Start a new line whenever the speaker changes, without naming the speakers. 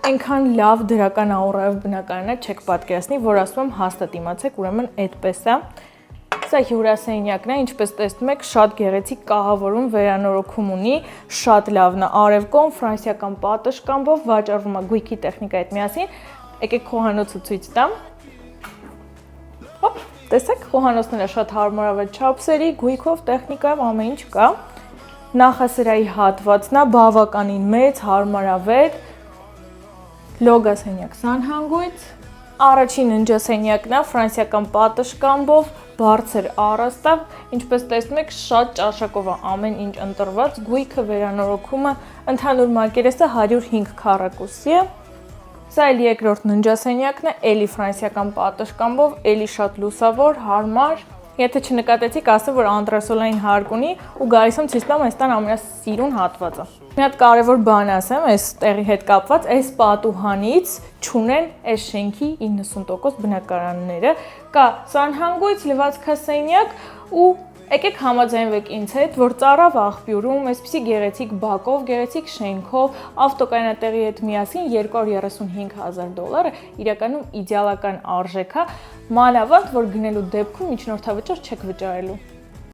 այնքան լավ դրական աուրայով բնակարանը չեք պատկերացնի, որ ասում եմ հաստատ իմացեք, ուրեմն այդպես է։ Սա հյուրասենյակն է, ինչպես տեսնում եք, շատ գեղեցիկ կահավորում վերանորոգում ունի, շատ լավն է, արևկոմ, ֆրանսիական պատշգամբով, վաճառվում է գույքի տեխնիկայի հետ միասին։ Եկեք խոհանոցը ցույց տամ։ Հոպ, տեսեք, խոհանոցները շատ հարմարավետ չափսերի, գույքով, տեխնիկայով ամեն ինչ կա։ Նախասրահի հատվածն է, բավականին մեծ, հարմարավետ, լոգասենյակ սանհանգույց, առաջին ընջասենյակն է, ֆրանսիական պատշգամբով, բարձր առաստաղ, ինչպես տեսնում եք, շատ ճաշակով է ամեն ինչ ընտրված, գույքը, վերանորոգումը, ընդհանուր մակերեսը 105 քառակուսի է։ Սա էլի երկրորդ ննջասենյակն է, էլի ֆրանսիական պատշգամբով, էլի շատ լուսավոր, հարմար։ Եթե չնկատեցիք, ասեմ, որ անտրեսոլային հարկ ունի ու գալիս եմ ցույց տամ այս տան ամենասիրուն հատվածը։ Մի հատ կարևոր բան ասեմ, այս տեղի հետ կապված, այս պատուհանից չունեն այս շենքի 90% բնակարանները, կա սանհանգույց, լվացքասենյակ ու եկեք համաձայնվեք ինձ հետ, որ Ծառավ աղբյուրում այսպիսի գեղեցիկ բակով, գեղեցիկ շենքով, ավտոկայանատեղի հետ միասին $235,000 իրականում իդեալական արժեք է, մանավանդ որ գնելու դեպքում միջնորդավճար չեք վճարելու։